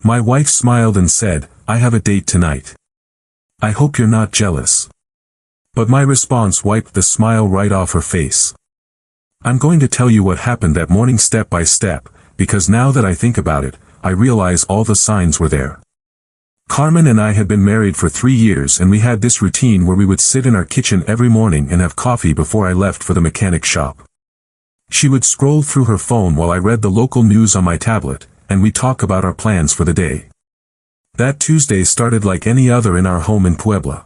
My wife smiled and said, "I have a date tonight. I hope you're not jealous." But my response wiped the smile right off her face. I'm going to tell you what happened that morning step by step, because now that I think about it, I realize all the signs were there. Carmen and I had been married for 3 years, and we had this routine where we would sit in our kitchen every morning and have coffee before I left for the mechanic shop. She would scroll through her phone while I read the local news on my tablet, and we'd talk about our plans for the day. That Tuesday started like any other in our home in Puebla.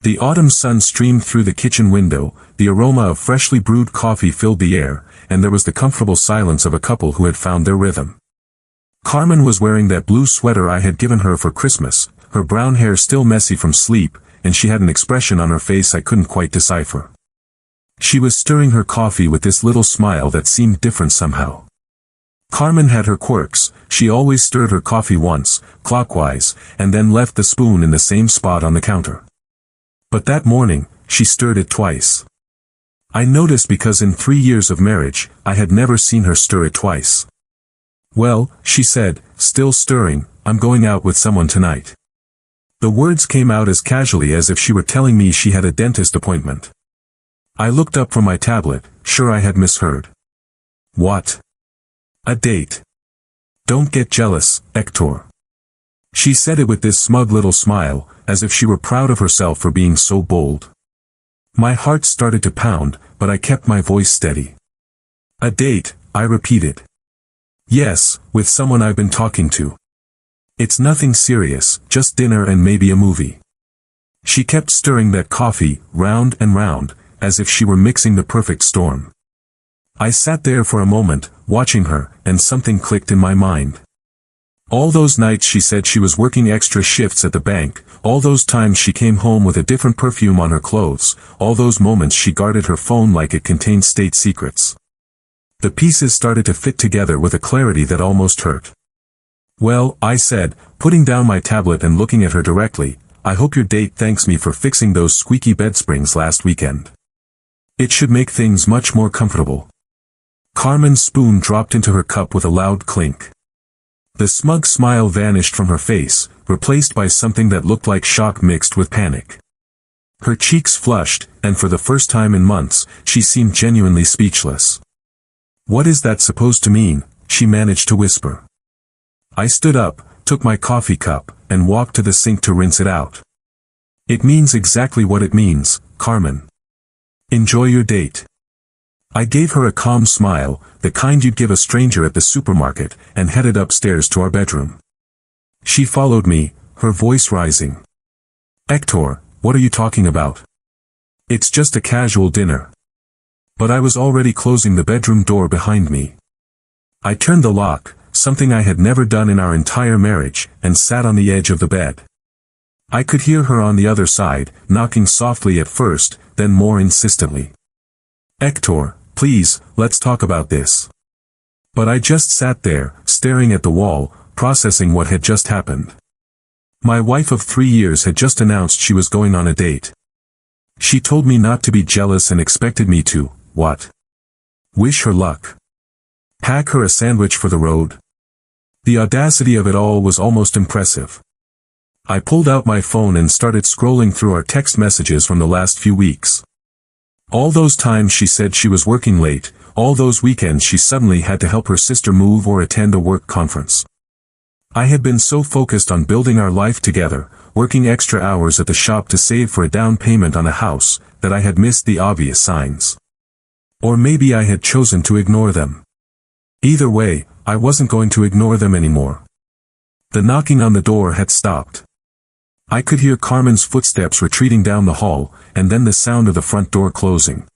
The autumn sun streamed through the kitchen window, the aroma of freshly brewed coffee filled the air, and there was the comfortable silence of a couple who had found their rhythm. Carmen was wearing that blue sweater I had given her for Christmas, her brown hair still messy from sleep, and she had an expression on her face I couldn't quite decipher. She was stirring her coffee with this little smile that seemed different somehow. Carmen had her quirks. She always stirred her coffee once, clockwise, and then left the spoon in the same spot on the counter. But that morning, she stirred it twice. I noticed because in 3 years of marriage, I had never seen her stir it twice. "Well," she said, still stirring, "I'm going out with someone tonight." The words came out as casually as if she were telling me she had a dentist appointment. I looked up from my tablet, sure I had misheard. "What? A date? Don't get jealous, Hector." She said it with this smug little smile, as if she were proud of herself for being so bold. My heart started to pound, but I kept my voice steady. "A date," I repeated. "Yes, with someone I've been talking to. It's nothing serious, just dinner and maybe a movie." She kept stirring that coffee, round and round, as if she were mixing the perfect storm. I sat there for a moment, watching her, and something clicked in my mind. All those nights she said she was working extra shifts at the bank, all those times she came home with a different perfume on her clothes, all those moments she guarded her phone like it contained state secrets. The pieces started to fit together with a clarity that almost hurt. "Well," I said, putting down my tablet and looking at her directly, "I hope your date thanks me for fixing those squeaky bed springs last weekend. It should make things much more comfortable." Carmen's spoon dropped into her cup with a loud clink. The smug smile vanished from her face, replaced by something that looked like shock mixed with panic. Her cheeks flushed, and for the first time in months, she seemed genuinely speechless. "What is that supposed to mean?" she managed to whisper. I stood up, took my coffee cup, and walked to the sink to rinse it out. "It means exactly what it means, Carmen. Enjoy your date." I gave her a calm smile, the kind you'd give a stranger at the supermarket, and headed upstairs to our bedroom. She followed me, her voice rising. "Hector, what are you talking about? It's just a casual dinner." But I was already closing the bedroom door behind me. I turned the lock, something I had never done in our entire marriage, and sat on the edge of the bed. I could hear her on the other side, knocking softly at first, then more insistently. "Hector, please, let's talk about this." But I just sat there, staring at the wall, processing what had just happened. My wife of 3 years had just announced she was going on a date. She told me not to be jealous and expected me to, what? Wish her luck. Pack her a sandwich for the road. The audacity of it all was almost impressive. I pulled out my phone and started scrolling through our text messages from the last few weeks. All those times she said she was working late, all those weekends she suddenly had to help her sister move or attend a work conference. I had been so focused on building our life together, working extra hours at the shop to save for a down payment on a house, that I had missed the obvious signs. Or maybe I had chosen to ignore them. Either way, I wasn't going to ignore them anymore. The knocking on the door had stopped. I could hear Carmen's footsteps retreating down the hall, and then the sound of the front door closing.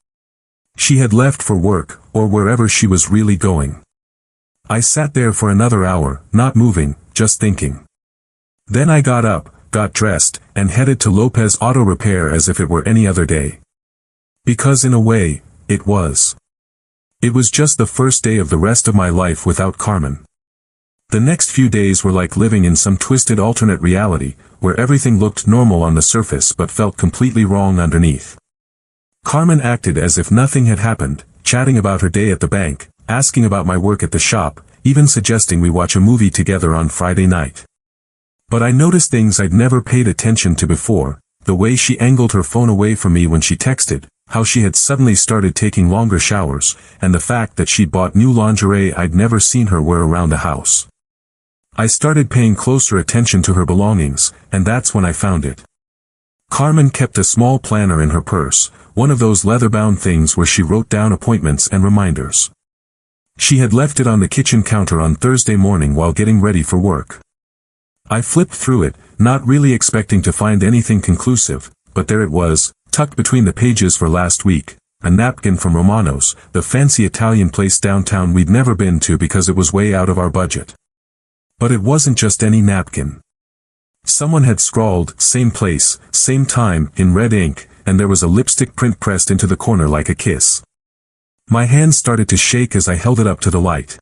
She had left for work, or wherever she was really going. I sat there for another hour, not moving, just thinking. Then I got up, got dressed, and headed to Lopez Auto Repair as if it were any other day. Because in a way, it was. It was just the first day of the rest of my life without Carmen. The next few days were like living in some twisted alternate reality, where everything looked normal on the surface but felt completely wrong underneath. Carmen acted as if nothing had happened, chatting about her day at the bank, asking about my work at the shop, even suggesting we watch a movie together on Friday night. But I noticed things I'd never paid attention to before, the way she angled her phone away from me when she texted, how she had suddenly started taking longer showers, and the fact that she'd bought new lingerie I'd never seen her wear around the house. I started paying closer attention to her belongings, and that's when I found it. Carmen kept a small planner in her purse, one of those leather-bound things where she wrote down appointments and reminders. She had left it on the kitchen counter on Thursday morning while getting ready for work. I flipped through it, not really expecting to find anything conclusive, but there it was, tucked between the pages for last week, a napkin from Romano's, the fancy Italian place downtown we'd never been to because it was way out of our budget. But it wasn't just any napkin. Someone had scrawled, "Same place, same time," in red ink, and there was a lipstick print pressed into the corner like a kiss. My hand started to shake as I held it up to the light.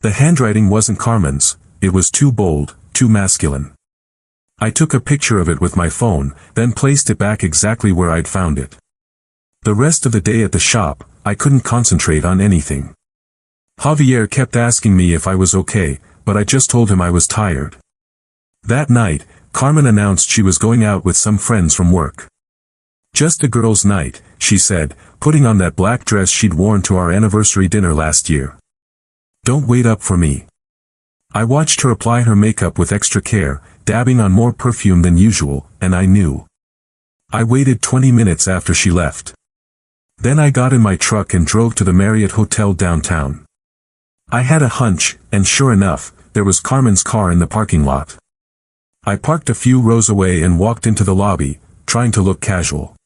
The handwriting wasn't Carmen's, it was too bold, too masculine. I took a picture of it with my phone, then placed it back exactly where I'd found it. The rest of the day at the shop, I couldn't concentrate on anything. Javier kept asking me if I was okay, but I just told him I was tired. That night, Carmen announced she was going out with some friends from work. "Just a girls' night," she said, putting on that black dress she'd worn to our anniversary dinner last year. "Don't wait up for me." I watched her apply her makeup with extra care, dabbing on more perfume than usual, and I knew. I waited 20 minutes after she left. Then I got in my truck and drove to the Marriott Hotel downtown. I had a hunch, and sure enough, there was Carmen's car in the parking lot. I parked a few rows away and walked into the lobby, trying to look casual.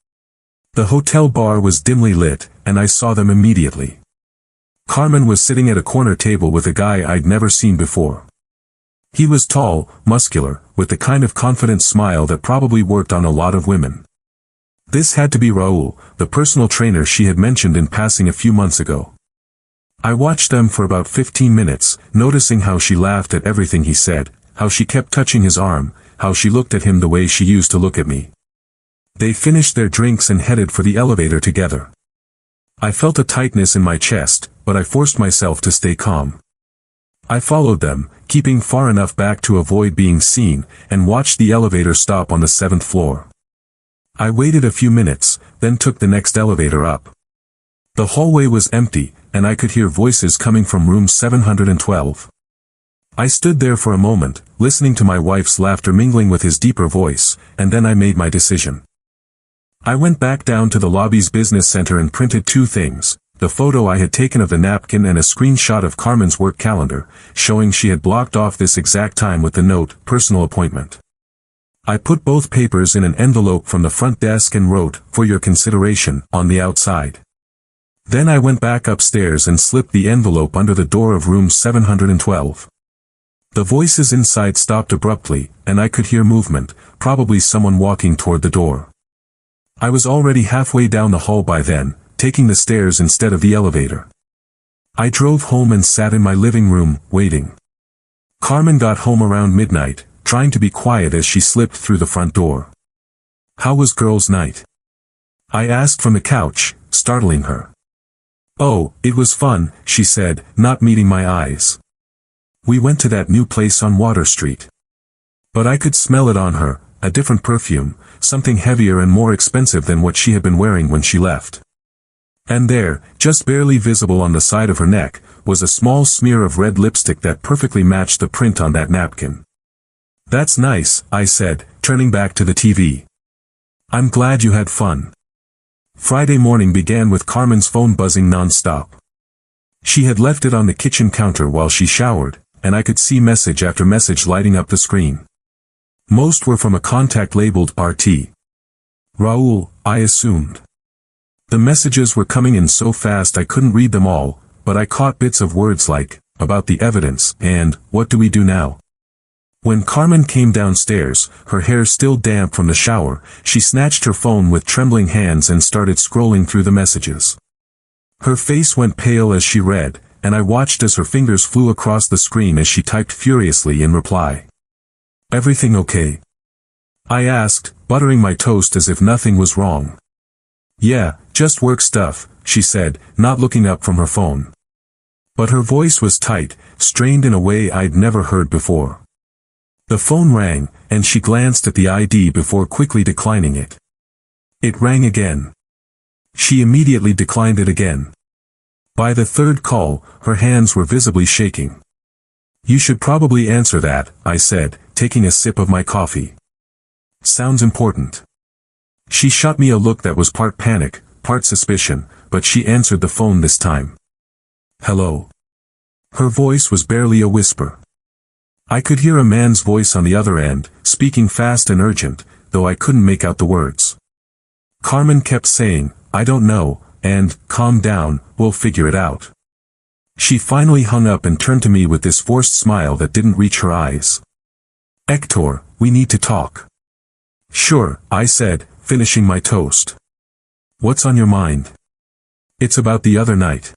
The hotel bar was dimly lit, and I saw them immediately. Carmen was sitting at a corner table with a guy I'd never seen before. He was tall, muscular, with the kind of confident smile that probably worked on a lot of women. This had to be Raul, the personal trainer she had mentioned in passing a few months ago. I watched them for about 15 minutes, noticing how she laughed at everything he said, how she kept touching his arm, how she looked at him the way she used to look at me. They finished their drinks and headed for the elevator together. I felt a tightness in my chest, but I forced myself to stay calm. I followed them, keeping far enough back to avoid being seen, and watched the elevator stop on the 7th floor. I waited a few minutes, then took the next elevator up. The hallway was empty, and I could hear voices coming from room 712. I stood there for a moment, listening to my wife's laughter mingling with his deeper voice, and then I made my decision. I went back down to the lobby's business center and printed two things, the photo I had taken of the napkin and a screenshot of Carmen's work calendar, showing she had blocked off this exact time with the note, "Personal appointment." I put both papers in an envelope from the front desk and wrote, "For your consideration," on the outside. Then I went back upstairs and slipped the envelope under the door of room 712. The voices inside stopped abruptly, and I could hear movement, probably someone walking toward the door. I was already halfway down the hall by then, taking the stairs instead of the elevator. I drove home and sat in my living room, waiting. Carmen got home around midnight, trying to be quiet as she slipped through the front door. "How was girls' night?" I asked from the couch, startling her. "Oh, it was fun," she said, not meeting my eyes. "We went to that new place on Water Street." But I could smell it on her, a different perfume, something heavier and more expensive than what she had been wearing when she left. And there, just barely visible on the side of her neck, was a small smear of red lipstick that perfectly matched the print on that napkin. "That's nice," I said, turning back to the TV. "I'm glad you had fun." Friday morning began with Carmen's phone buzzing non-stop. She had left it on the kitchen counter while she showered, and I could see message after message lighting up the screen. Most were from a contact labeled RT. Raul, I assumed. The messages were coming in so fast I couldn't read them all, but I caught bits of words like, "about the evidence," and, "what do we do now?" When Carmen came downstairs, her hair still damp from the shower, she snatched her phone with trembling hands and started scrolling through the messages. Her face went pale as she read, and I watched as her fingers flew across the screen as she typed furiously in reply. "Everything okay?" I asked, buttering my toast as if nothing was wrong. "Yeah, just work stuff," she said, not looking up from her phone. But her voice was tight, strained in a way I'd never heard before. The phone rang, and she glanced at the ID before quickly declining it. It rang again. She immediately declined it again. By the third call, her hands were visibly shaking. "You should probably answer that," I said, taking a sip of my coffee. "Sounds important." She shot me a look that was part panic, part suspicion, but she answered the phone this time. "Hello." Her voice was barely a whisper. I could hear a man's voice on the other end, speaking fast and urgent, though I couldn't make out the words. Carmen kept saying, "I don't know," and, "Calm down, we'll figure it out." She finally hung up and turned to me with this forced smile that didn't reach her eyes. "Hector, we need to talk." "Sure," I said, finishing my toast. "What's on your mind?" "It's about the other night.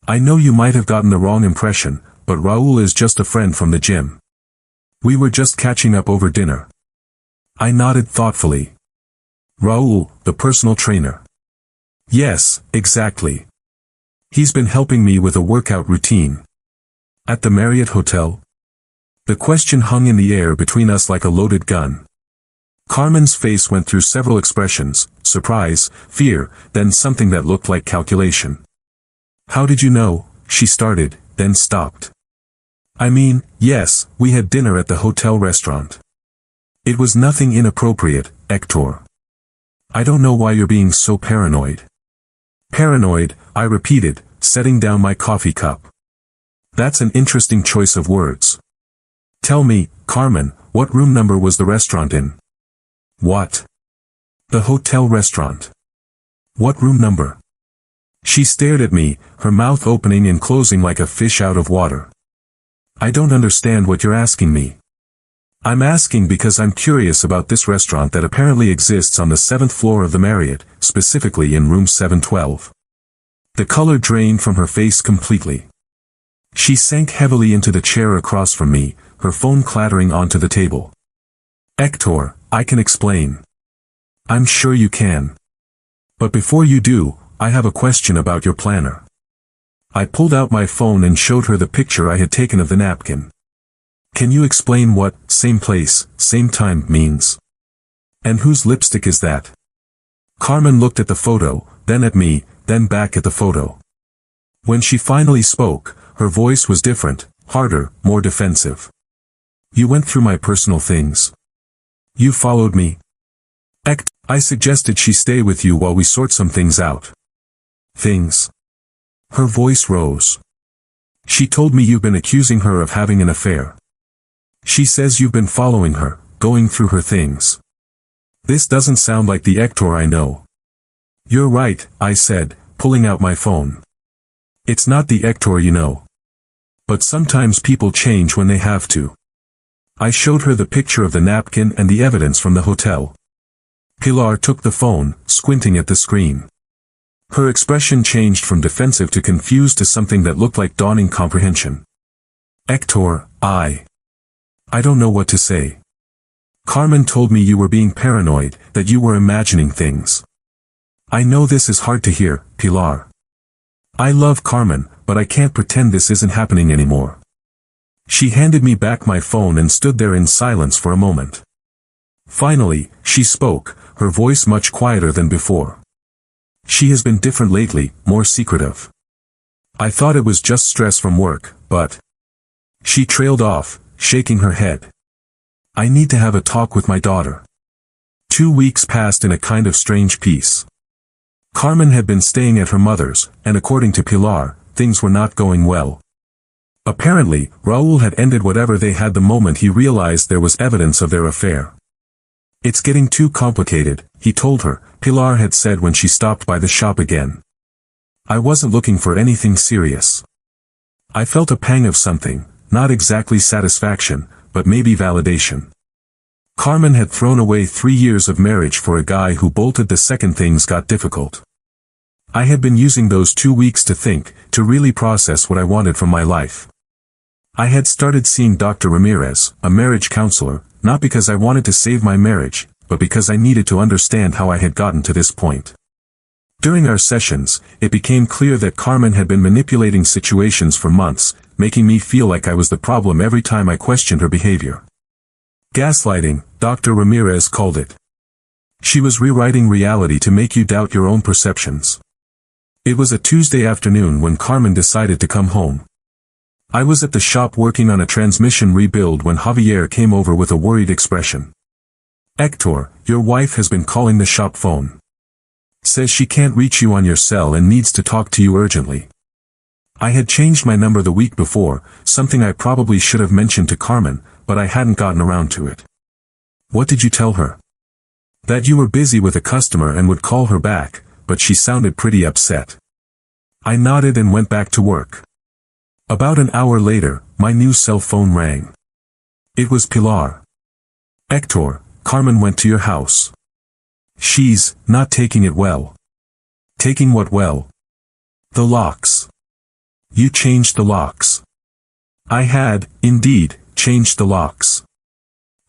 I know you might have gotten the wrong impression, but Raúl is just a friend from the gym. We were just catching up over dinner." I nodded thoughtfully. "Raúl, the personal trainer." "Yes, exactly. He's been helping me with a workout routine." "At the Marriott Hotel?" The question hung in the air between us like a loaded gun. Carmen's face went through several expressions: surprise, fear, then something that looked like calculation. "How did you know?" she started, then stopped. "I mean, yes, we had dinner at the hotel restaurant. It was nothing inappropriate, Hector. I don't know why you're being so paranoid." "Paranoid," I repeated, setting down my coffee cup. "That's an interesting choice of words. Tell me, Carmen, what room number was the restaurant in?" "What?" "The hotel restaurant. What room number?" She stared at me, her mouth opening and closing like a fish out of water. "I don't understand what you're asking me." "I'm asking because I'm curious about this restaurant that apparently exists on the 7th floor of the Marriott, specifically in room 712. The color drained from her face completely. She sank heavily into the chair across from me, her phone clattering onto the table. "Hector, I can explain." "I'm sure you can. But before you do, I have a question about your planner." I pulled out my phone and showed her the picture I had taken of the napkin. "Can you explain what 'same place, same time' means? And whose lipstick is that?" Carmen looked at the photo, then at me, then back at the photo. When she finally spoke, her voice was different, harder, more defensive. "You went through my personal things. You followed me. I suggested she stay with you while we sort some things out." "Things?" Her voice rose. "She told me you've been accusing her of having an affair. She says you've been following her, going through her things. This doesn't sound like the Hector I know." "You're right," I said, pulling out my phone. "It's not the Hector you know. But sometimes people change when they have to." I showed her the picture of the napkin and the evidence from the hotel. Pilar took the phone, squinting at the screen. Her expression changed from defensive to confused to something that looked like dawning comprehension. "Hector, I don't know what to say. Carmen told me you were being paranoid, that you were imagining things. I know this is hard to hear, Pilar. I love Carmen, but I can't pretend this isn't happening anymore." She handed me back my phone and stood there in silence for a moment. Finally, she spoke, her voice much quieter than before. "She has been different lately, more secretive. I thought it was just stress from work, but..." She trailed off, shaking her head. "I need to have a talk with my daughter." 2 weeks passed in a kind of strange peace. Carmen had been staying at her mother's, and according to Pilar, things were not going well. Apparently, Raúl had ended whatever they had the moment he realized there was evidence of their affair. "It's getting too complicated," he told her, Pilar had said when she stopped by the shop again. I wasn't looking for anything serious. I felt a pang of something, not exactly satisfaction, but maybe validation. Carmen had thrown away 3 years of marriage for a guy who bolted the second things got difficult. I had been using those 2 weeks to think, to really process what I wanted from my life. I had started seeing Dr. Ramirez, a marriage counselor, not because I wanted to save my marriage, but because I needed to understand how I had gotten to this point. During our sessions, it became clear that Carmen had been manipulating situations for months, making me feel like I was the problem every time I questioned her behavior. Gaslighting, Dr. Ramirez called it. She was rewriting reality to make you doubt your own perceptions. It was a Tuesday afternoon when Carmen decided to come home. I was at the shop working on a transmission rebuild when Javier came over with a worried expression. "Hector, your wife has been calling the shop phone. Says she can't reach you on your cell and needs to talk to you urgently." I had changed my number the week before, something I probably should have mentioned to Carmen, but I hadn't gotten around to it. "What did you tell her?" "That you were busy with a customer and would call her back, but she sounded pretty upset." I nodded and went back to work. About an hour later, my new cell phone rang. It was Pilar. "Hector, Carmen went to your house. She's not taking it well." "Taking what well?" "The locks. You changed the locks." I had, indeed, changed the locks.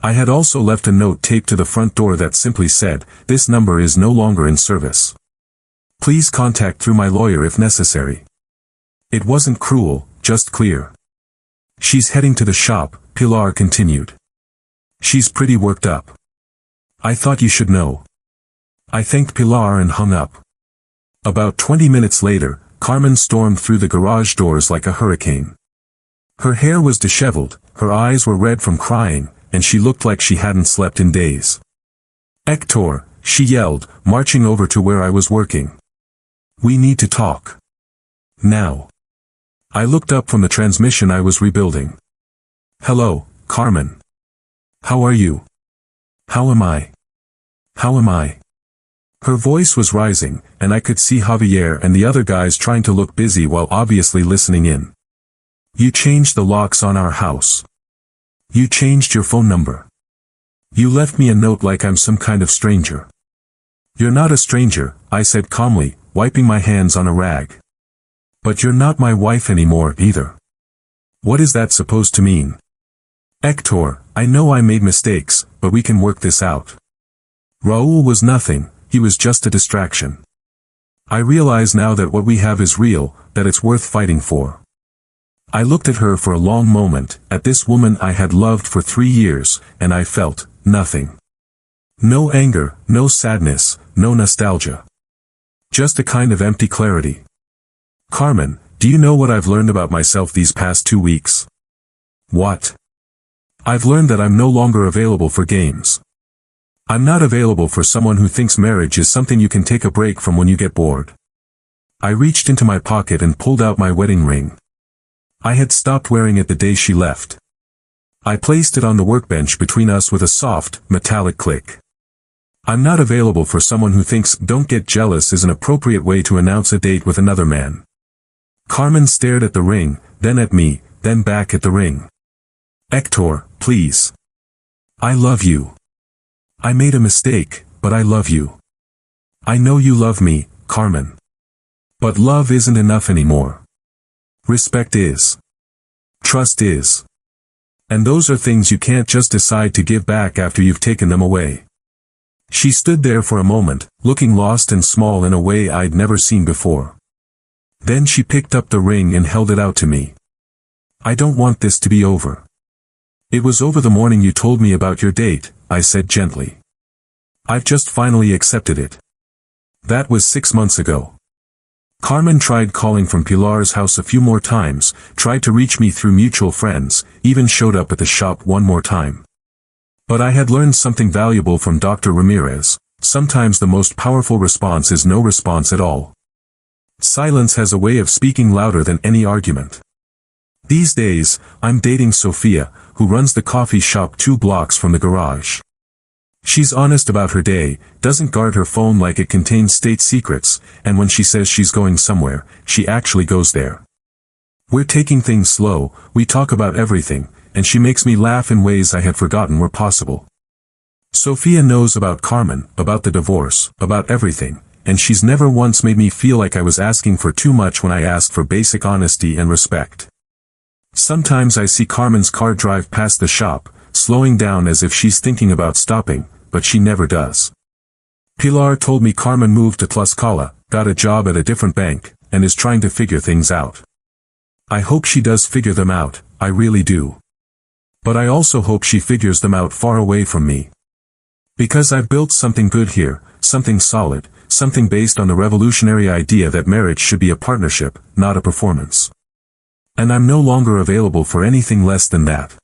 I had also left a note taped to the front door that simply said, "This number is no longer in service. Please contact through my lawyer if necessary." It wasn't cruel, just clear. "She's heading to the shop," Pilar continued. "She's pretty worked up. I thought you should know." I thanked Pilar and hung up. About 20 minutes later, Carmen stormed through the garage doors like a hurricane. Her hair was disheveled, her eyes were red from crying, and she looked like she hadn't slept in days. "Hector," she yelled, marching over to where I was working. "We need to talk. Now." I looked up from the transmission I was rebuilding. "Hello, Carmen. How are you? How am I? How am I?" Her voice was rising, and I could see Javier and the other guys trying to look busy while obviously listening in. "You changed the locks on our house. You changed your phone number. You left me a note like I'm some kind of stranger." "You're not a stranger," I said calmly, wiping my hands on a rag. "But you're not my wife anymore, either." "What is that supposed to mean?" "Hector, I know I made mistakes, but we can work this out. Raúl was nothing, he was just a distraction. I realize now that what we have is real, that it's worth fighting for." I looked at her for a long moment, at this woman I had loved for 3 years, and I felt nothing. No anger, no sadness, no nostalgia. Just a kind of empty clarity. "Carmen, do you know what I've learned about myself these past 2 weeks?" "What?" "I've learned that I'm no longer available for games. I'm not available for someone who thinks marriage is something you can take a break from when you get bored." I reached into my pocket and pulled out my wedding ring. I had stopped wearing it the day she left. I placed it on the workbench between us with a soft, metallic click. "I'm not available for someone who thinks don't get jealous is an appropriate way to announce a date with another man." Carmen stared at the ring, then at me, then back at the ring. "Hector, please. I love you. I made a mistake, but I love you. I know you love me, Carmen. But love isn't enough anymore. Respect is. Trust is. And those are things you can't just decide to give back after you've taken them away." She stood there for a moment, looking lost and small in a way I'd never seen before. Then she picked up the ring and held it out to me. "I don't want this to be over." "It was over the morning you told me about your date," I said gently. "I've just finally accepted it. That was 6 months ago." Carmen tried calling from Pilar's house a few more times, tried to reach me through mutual friends, even showed up at the shop one more time. But I had learned something valuable from Dr. Ramirez. Sometimes the most powerful response is no response at all. Silence has a way of speaking louder than any argument. These days, I'm dating Sophia, who runs the coffee shop 2 blocks from the garage. She's honest about her day, doesn't guard her phone like it contains state secrets, and when she says she's going somewhere, she actually goes there. We're taking things slow, we talk about everything, and she makes me laugh in ways I had forgotten were possible. Sophia knows about Carmen, about the divorce, about everything, and she's never once made me feel like I was asking for too much when I asked for basic honesty and respect. Sometimes I see Carmen's car drive past the shop, slowing down as if she's thinking about stopping, but she never does. Pilar told me Carmen moved to Tlaxcala, got a job at a different bank, and is trying to figure things out. I hope she does figure them out, I really do. But I also hope she figures them out far away from me. Because I've built something good here, something solid, something based on the revolutionary idea that marriage should be a partnership, not a performance. And I'm no longer available for anything less than that.